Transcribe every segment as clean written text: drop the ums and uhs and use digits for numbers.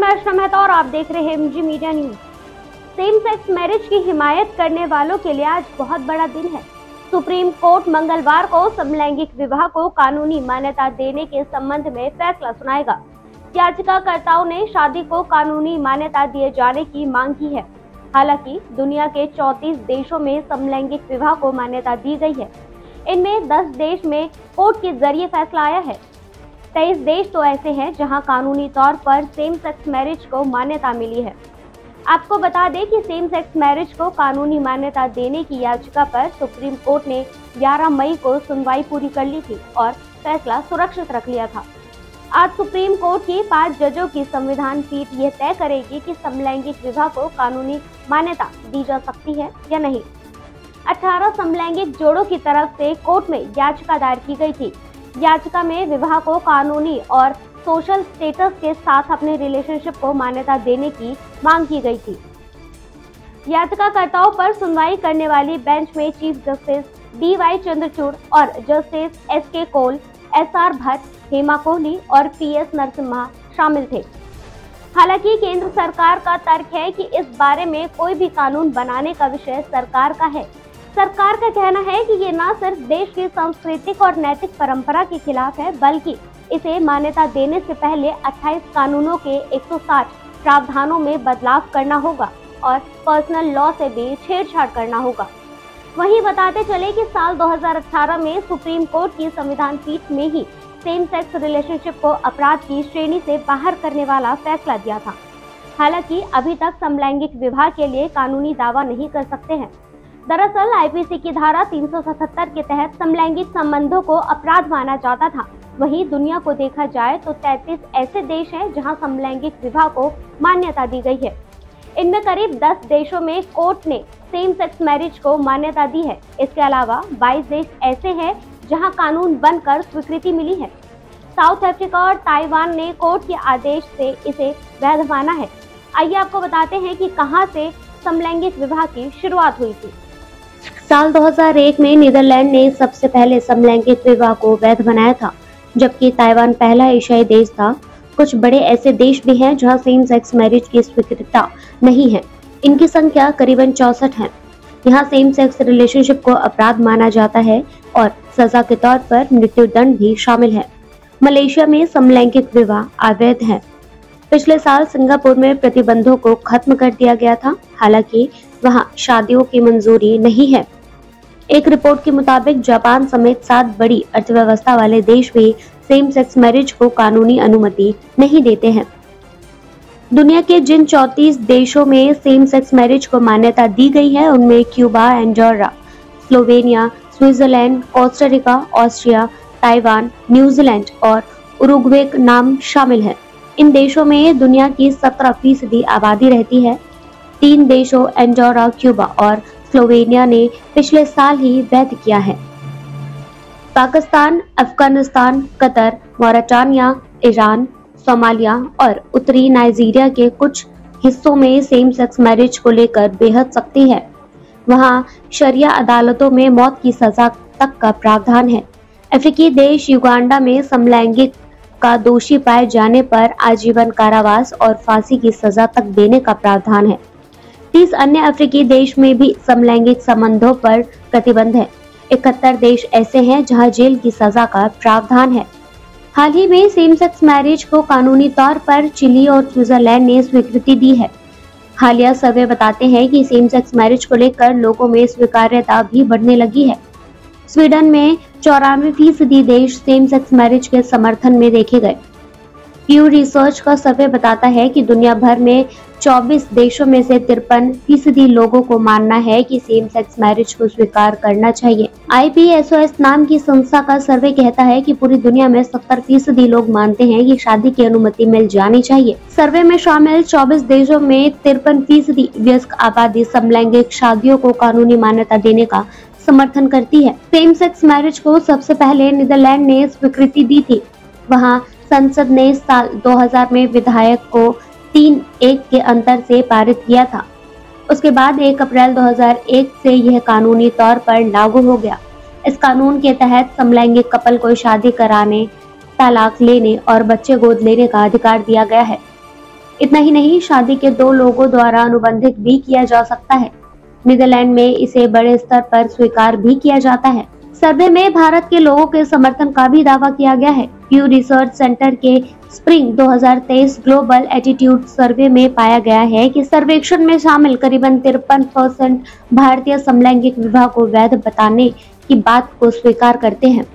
मैं अर्चना मेहता और आप देख रहे हैं MG media news. Same sex marriage की हिमायत करने वालों के लिए आज बहुत बड़ा दिन है। सुप्रीम कोर्ट मंगलवार को समलैंगिक विवाह को कानूनी मान्यता देने के संबंध में फैसला सुनाएगा। याचिकाकर्ताओं ने शादी को कानूनी मान्यता दिए जाने की मांग की है। हालांकि दुनिया के 34 देशों में समलैंगिक विवाह को मान्यता दी गई है। इनमें 10 देश में कोर्ट के जरिए फैसला आया है। 23 देश तो ऐसे हैं जहां कानूनी तौर पर सेम सेक्स मैरिज को मान्यता मिली है। आपको बता दें कि सेम सेक्स मैरिज को कानूनी मान्यता देने की याचिका पर सुप्रीम कोर्ट ने 11 मई को सुनवाई पूरी कर ली थी और फैसला सुरक्षित रख लिया था। आज सुप्रीम कोर्ट की 5 जजों की संविधान पीठ यह तय करेगी कि समलैंगिक विवाह को कानूनी मान्यता दी जा सकती है या नहीं। 18 समलैंगिक जोड़ों की तरफ से कोर्ट में याचिका दायर की गई थी। याचिका में विवाह को कानूनी और सोशल स्टेटस के साथ अपने रिलेशनशिप को मान्यता देने की मांग की गई थी। याचिकाकर्ताओं पर सुनवाई करने वाली बेंच में चीफ जस्टिस DY चंद्रचूड़ और justice SK Kaul, SR Bhatt, Hema Kohli और PS नरसिम्हा शामिल थे। हालांकि केंद्र सरकार का तर्क है कि इस बारे में कोई भी कानून बनाने का विषय सरकार का है। सरकार का कहना है कि ये न सिर्फ देश की सांस्कृतिक और नैतिक परंपरा के खिलाफ है, बल्कि इसे मान्यता देने से पहले 28 कानूनों के 160 प्रावधानों में बदलाव करना होगा और पर्सनल लॉ से भी छेड़छाड़ करना होगा। वहीं बताते चले कि साल 2018 में सुप्रीम कोर्ट की संविधान पीठ में ही सेम सेक्स रिलेशनशिप को अपराध की श्रेणी से बाहर करने वाला फैसला दिया था। हालांकि अभी तक समलैंगिक विवाह के लिए कानूनी दावा नहीं कर सकते हैं। दरअसल IPC की धारा 377 के तहत समलैंगिक संबंधों को अपराध माना जाता था। वहीं दुनिया को देखा जाए तो 33 ऐसे देश हैं जहां समलैंगिक विवाह को मान्यता दी गई है। इनमें करीब 10 देशों में कोर्ट ने सेम सेक्स मैरिज को मान्यता दी है। इसके अलावा 22 देश ऐसे हैं जहां कानून बनकर स्वीकृति मिली है। साउथ अफ्रीका और ताइवान ने कोर्ट के आदेश से इसे वैध माना है। आइए आपको बताते हैं कि कहां से समलैंगिक विवाह की शुरुआत हुई थी। साल 2001 में नीदरलैंड ने सबसे पहले समलैंगिक विवाह को वैध बनाया था, जबकि ताइवान पहला एशियाई देश था। कुछ बड़े ऐसे देश भी हैं जहां सेम सेक्स मैरिज की स्वीकृतता नहीं है। इनकी संख्या करीबन 64 है। यहाँ सेम सेक्स रिलेशनशिप को अपराध माना जाता है और सजा के तौर पर मृत्युदंड भी शामिल है। मलेशिया में समलैंगिक विवाह अवैध है। पिछले साल सिंगापुर में प्रतिबंधों को खत्म कर दिया गया था। हालांकि वहाँ शादियों की मंजूरी नहीं है। एक रिपोर्ट के मुताबिक जापान समेत 7 बड़ी अर्थव्यवस्था वाले देश भी सेम सेक्स मैरिज को कानूनी अनुमति नहीं देते हैं। दुनिया के जिन 34 देशों में सेम सेक्स मैरिज को मान्यता दी गई है, उनमें Cuba, Andorra, Slovenia, Switzerland, Costa Rica, Austria, Taiwan, New Zealand और उरुग्वे नाम शामिल है। इन देशों में दुनिया की 17% आबादी रहती है। 3 देशों एंडोरा, क्यूबा और स्लोवेनिया ने पिछले साल ही वैध किया है। Pakistan, Afghanistan, Qatar, Mauritania, Iran, Somalia और उत्तरी नाइजीरिया के कुछ हिस्सों में सेम सेक्स मैरिज को लेकर बेहद सख्ती है। वहां शरिया अदालतों में मौत की सजा तक का प्रावधान है। अफ्रीकी देश युगांडा में समलैंगिक का दोषी पाए जाने पर आजीवन कारावास और फांसी की सजा तक देने का प्रावधान है। 30 अन्य अफ्रीकी देश में भी समलैंगिक संबंधों पर प्रतिबंध है। 71 देश ऐसे हैं जहां जेल की सजा का प्रावधान है। हाल ही में सेम सेक्स मैरिज को कानूनी तौर पर चिली और स्विट्जरलैंड ने स्वीकृति दी है। हालिया सर्वे बताते हैं कि सेम सेक्स मैरिज को लेकर लोगों में स्वीकार्यता भी बढ़ने लगी है। स्वीडन में 94% देश सेम सेक्स मैरिज के समर्थन में देखे गए। प्यू रिसर्च का सर्वे बताता है कि दुनिया भर में 24 देशों में से 53% लोगों को मानना है कि सेम सेक्स मैरिज को स्वीकार करना चाहिए। IPSOS नाम की संस्था का सर्वे कहता है कि पूरी दुनिया में 70% लोग मानते हैं कि शादी की अनुमति मिल जानी चाहिए। सर्वे में शामिल 24 देशों में 53% वयस्क आबादी समलैंगिक शादियों को कानूनी मान्यता देने का समर्थन करती है। सेम सेक्स मैरिज को सबसे पहले नीदरलैंड ने स्वीकृति दी थी। वहाँ संसद ने साल 2000 में विधेयक को 3-1 के अंतर से पारित किया था। उसके बाद 1 अप्रैल 2001 से यह कानूनी तौर पर लागू हो गया। इस कानून के तहत समलैंगिक कपल को शादी कराने, तलाक लेने और बच्चे गोद लेने का अधिकार दिया गया है। इतना ही नहीं, शादी के दो लोगों द्वारा अनुबंधित भी किया जा सकता है। नीदरलैंड में इसे बड़े स्तर पर स्वीकार भी किया जाता है। सर्वे में भारत के लोगों के समर्थन का भी दावा किया गया है। प्यू रिसर्च सेंटर के स्प्रिंग 2023 ग्लोबल एटीट्यूड सर्वे में पाया गया है कि सर्वेक्षण में शामिल करीबन 53% भारतीय समलैंगिक विवाह को वैध बताने की बात को स्वीकार करते हैं।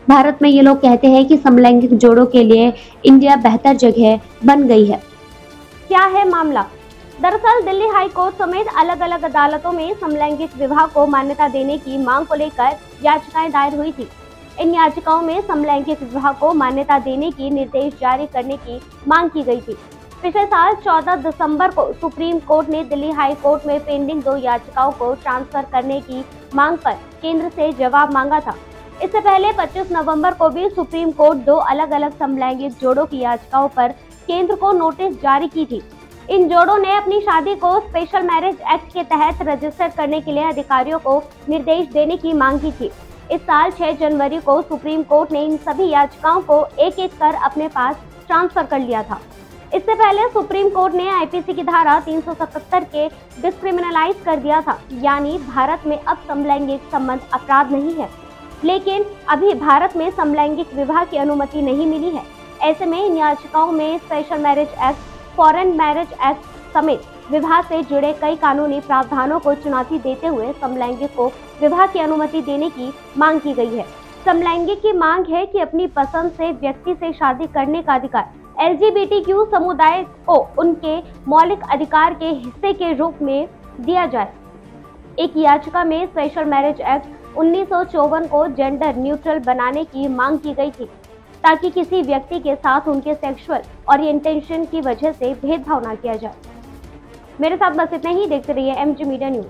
भारत में ये लोग कहते हैं कि समलैंगिक जोड़ों के लिए इंडिया बेहतर जगह बन गई है। क्या है मामला? दरअसल दिल्ली हाई कोर्ट समेत अलग अलग अदालतों में समलैंगिक विवाह को मान्यता देने की मांग को लेकर याचिकाएं दायर हुई थी। इन याचिकाओं में समलैंगिक विवाह को मान्यता देने की निर्देश जारी करने की मांग की गई थी। पिछले साल 14 दिसंबर को सुप्रीम कोर्ट ने दिल्ली हाई कोर्ट में पेंडिंग 2 याचिकाओं को ट्रांसफर करने की मांग पर केंद्र से जवाब मांगा था। इससे पहले 25 नवंबर को भी सुप्रीम कोर्ट 2 अलग अलग समलैंगिक जोड़ों की याचिकाओं पर केंद्र को नोटिस जारी की थी। इन जोड़ों ने अपनी शादी को स्पेशल मैरिज एक्ट के तहत रजिस्टर करने के लिए अधिकारियों को निर्देश देने की मांग की थी। इस साल 6 जनवरी को सुप्रीम कोर्ट ने इन सभी याचिकाओं को एक-एक कर अपने पास ट्रांसफर कर लिया था। इससे पहले सुप्रीम कोर्ट ने आईपीसी की धारा 377 के डिस्क्रिमिनलाइज कर दिया था, यानी भारत में अब समलैंगिक संबंध अपराध नहीं है। लेकिन अभी भारत में समलैंगिक विवाह की अनुमति नहीं मिली है। ऐसे में इन याचिकाओं में special marriage act, foreign marriage act समेत विवाह से जुड़े कई कानूनी प्रावधानों को चुनौती देते हुए समलैंगिक को विवाह की अनुमति देने की मांग की गई है। समलैंगिक की मांग है कि अपनी पसंद से व्यक्ति से शादी करने का अधिकार LGBTQ समुदाय को उनके मौलिक अधिकार के हिस्से के रूप में दिया जाए। एक याचिका में स्पेशल मैरिज एक्ट 1954 को जेंडर न्यूट्रल बनाने की मांग की गई थी, ताकि किसी व्यक्ति के साथ उनके सेक्सुअल ओरिएंटेशन की वजह से भेदभाव न किया जाए। मेरे साथ बस इतना ही। देखते रहिए MG मीडिया न्यूज।